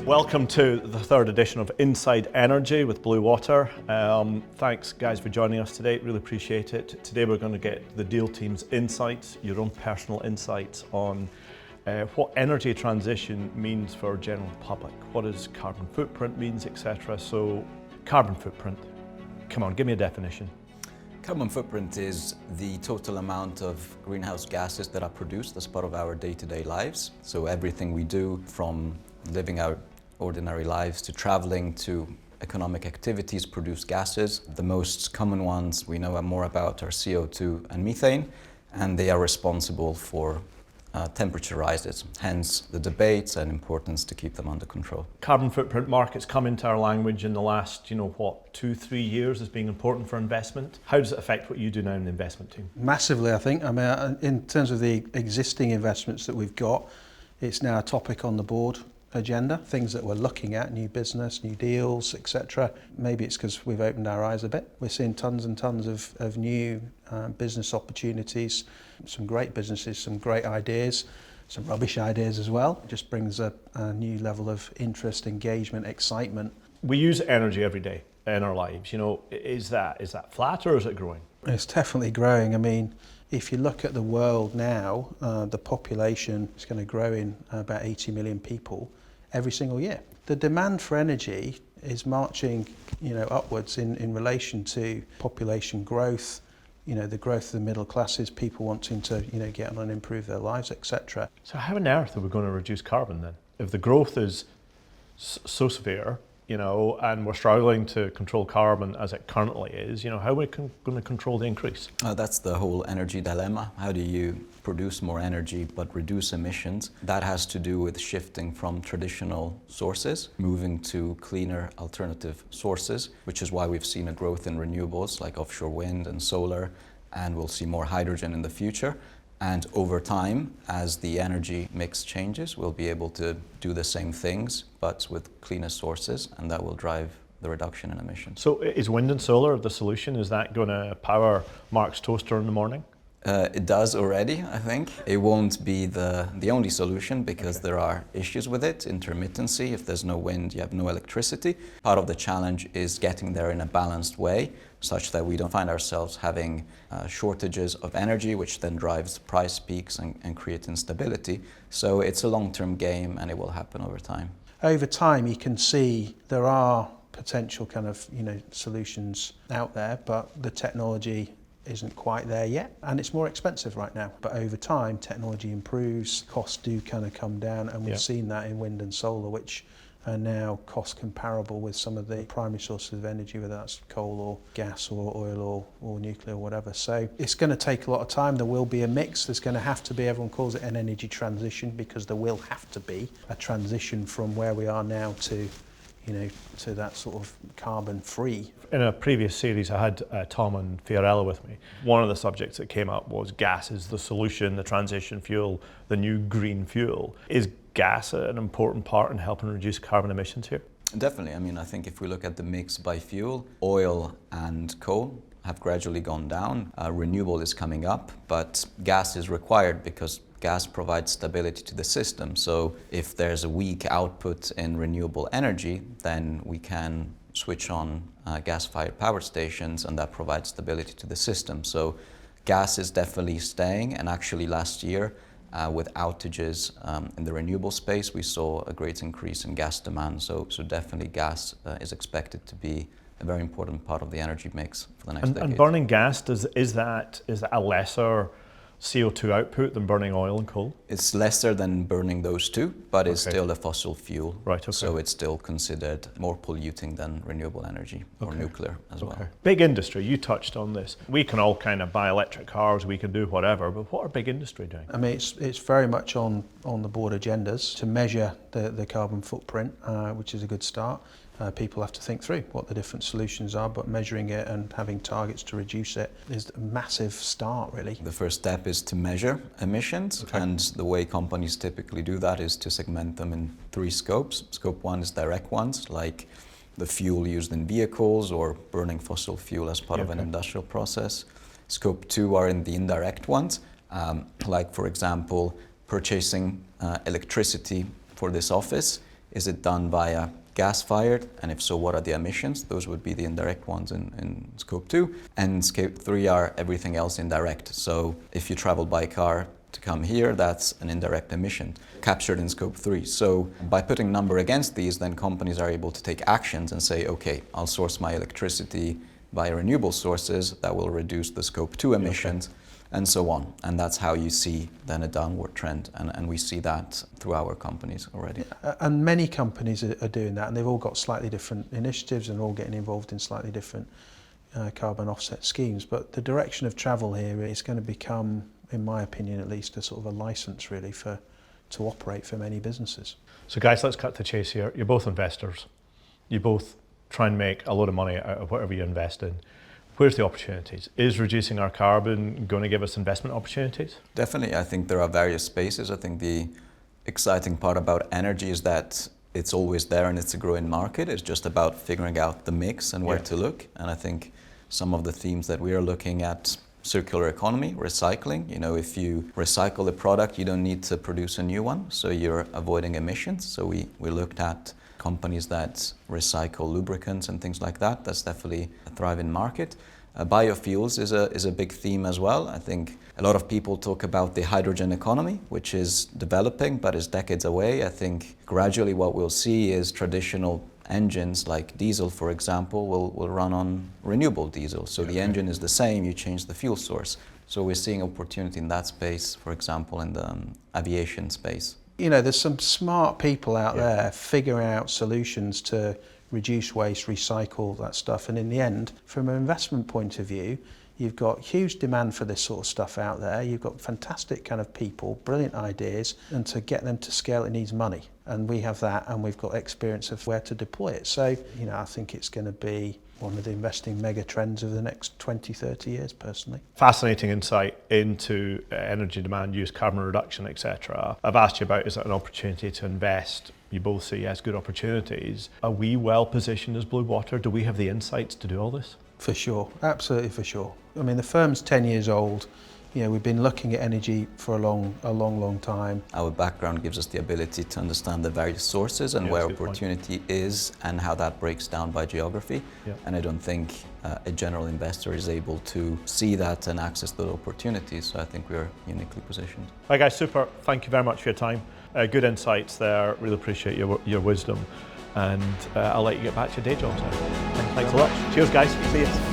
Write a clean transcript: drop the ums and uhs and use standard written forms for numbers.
Welcome to the third edition of Inside Energy with Blue Water. Thanks guys for joining us today, really appreciate it. Today we're going to get the deal team's insights, your own personal insights on what energy transition means for general public, what does carbon footprint means, etc. So carbon footprint, come on, give me a definition. Carbon footprint is the total amount of greenhouse gases that are produced as part of our day-to-day lives. So everything we do, from living our ordinary lives to traveling to economic activities, produce gases. The most common ones we know more about are CO2 and methane, and they are responsible for temperature rises, hence the debates and importance to keep them under control. Carbon footprint markets come into our language in the last, 2-3 years as being important for investment. How does it affect what you do now in the investment team? Massively, I think. I mean, in terms of the existing investments that we've got, it's now a topic on the board agenda, things that we're looking at, new business, new deals, etc. Maybe it's because we've opened our eyes a bit. We're seeing tons and tons of new business opportunities, some great businesses, some great ideas, some rubbish ideas as well. It just brings a new level of interest, engagement, excitement. We use energy every day in our lives. Is that flat or is it growing? It's definitely growing. I mean, if you look at the world now, the population is going to grow in about 80 million people every single year. The demand for energy is marching, upwards in relation to population growth, the growth of the middle classes, people wanting to, get on and improve their lives, etc. So how on earth are we going to reduce carbon then? If the growth is so severe, and we're struggling to control carbon as it currently is, how are we going to control the increase? That's the whole energy dilemma. How do you produce more energy but reduce emissions? That has to do with shifting from traditional sources, moving to cleaner alternative sources, which is why we've seen a growth in renewables like offshore wind and solar, and we'll see more hydrogen in the future. And over time, as the energy mix changes, we'll be able to do the same things, but with cleaner sources, and that will drive the reduction in emissions. So is wind and solar the solution? Is that going to power Mark's toaster in the morning? It does already, I think. It won't be the only solution because there are issues with it, intermittency. If there's no wind, you have no electricity. Part of the challenge is getting there in a balanced way, such that we don't find ourselves having shortages of energy, which then drives price peaks and create instability. So it's a long-term game and it will happen over time. Over time, you can see there are potential kind of, solutions out there, but the technology isn't quite there yet, and it's more expensive right now. But over time, technology improves, costs do kind of come down, and we've seen that in wind and solar, which are now cost comparable with some of the primary sources of energy, whether that's coal or gas or oil or nuclear or whatever. So it's going to take a lot of time. There will be a mix. There's going to have to be, everyone calls it an energy transition, because there will have to be a transition from where we are now to to that sort of carbon free. In a previous series, I had Tom and Fiorella with me. One of the subjects that came up was gas is the solution, the transition fuel, the new green fuel. Is gas an important part in helping reduce carbon emissions here? Definitely. I mean, I think if we look at the mix by fuel, oil and coal have gradually gone down. Renewable is coming up, but gas is required because gas provides stability to the system. So if there's a weak output in renewable energy, then we can switch on gas-fired power stations, and that provides stability to the system. So gas is definitely staying, and actually last year with outages in the renewable space, we saw a great increase in gas demand. So definitely gas is expected to be a very important part of the energy mix for the next decade. And burning gas, is that a lesser CO2 output than burning oil and coal? It's lesser than burning those two, but it's still a fossil fuel. Right, okay. So it's still considered more polluting than renewable energy or nuclear as well. Big industry, you touched on this. We can all kind of buy electric cars, we can do whatever, but what are big industry doing? I mean, it's very much on the board agendas to measure the carbon footprint, which is a good start. People have to think through what the different solutions are, but measuring it and having targets to reduce it is a massive start, really. The first step is to measure emissions, and the way companies typically do that is to segment them in 3 scopes. Scope 1 is direct ones, like the fuel used in vehicles or burning fossil fuel as part of an industrial process. Scope 2 are in the indirect ones, like, for example, purchasing electricity for this office Is it done via gas-fired? And if so, what are the emissions? Those would be the indirect ones in Scope 2. And Scope 3 are everything else indirect. So if you travel by car to come here, that's an indirect emission captured in Scope 3. So by putting number against these, then companies are able to take actions and say, okay, I'll source my electricity via renewable sources that will reduce the Scope 2 emissions. And so on. And that's how you see then a downward trend. And we see that through our companies already. And many companies are doing that, and they've all got slightly different initiatives and all getting involved in slightly different carbon offset schemes. But the direction of travel here is going to become, in my opinion at least, a sort of a license really to operate for many businesses. So guys, let's cut to the chase here. You're both investors. You both try and make a lot of money out of whatever you invest in. Where's the opportunities? Is reducing our carbon going to give us investment opportunities? Definitely. I think there are various spaces. I think the exciting part about energy is that it's always there and it's a growing market. It's just about figuring out the mix and where to look. And I think some of the themes that we are looking at, circular economy, recycling. You know, if you recycle a product, you don't need to produce a new one. So you're avoiding emissions. So we looked at companies that recycle lubricants and things like that. That's definitely a thriving market. Biofuels is a big theme as well. I think a lot of people talk about the hydrogen economy, which is developing but is decades away. I think gradually what we'll see is traditional engines like diesel, for example, will run on renewable diesel. So the engine is the same, you change the fuel source. So we're seeing opportunity in that space, for example, in the aviation space. You know, there's some smart people out there figuring out solutions to reduce waste, recycle that stuff. And in the end, from an investment point of view, you've got huge demand for this sort of stuff out there. You've got fantastic kind of people, brilliant ideas, and to get them to scale, it needs money. And we have that, and we've got experience of where to deploy it. So, you know, I think it's going to be one of the investing mega trends of the next 20, 30 years, personally. Fascinating insight into energy demand use, carbon reduction, etc. I've asked you about, is it an opportunity to invest? You both say yes, good opportunities. Are we well positioned as Blue Water? Do we have the insights to do all this? For sure, absolutely for sure. I mean, the firm's 10 years old. You know, we've been looking at energy for a long time. Our background gives us the ability to understand the various sources and where opportunity is and how that breaks down by geography. And I don't think a general investor is able to see that and access those opportunities. So I think we're uniquely positioned. Hi guys, super. Thank you very much for your time. Good insights there. Really appreciate your wisdom. And I'll let you get back to your day jobs now. Thanks a lot. Cheers guys. See you.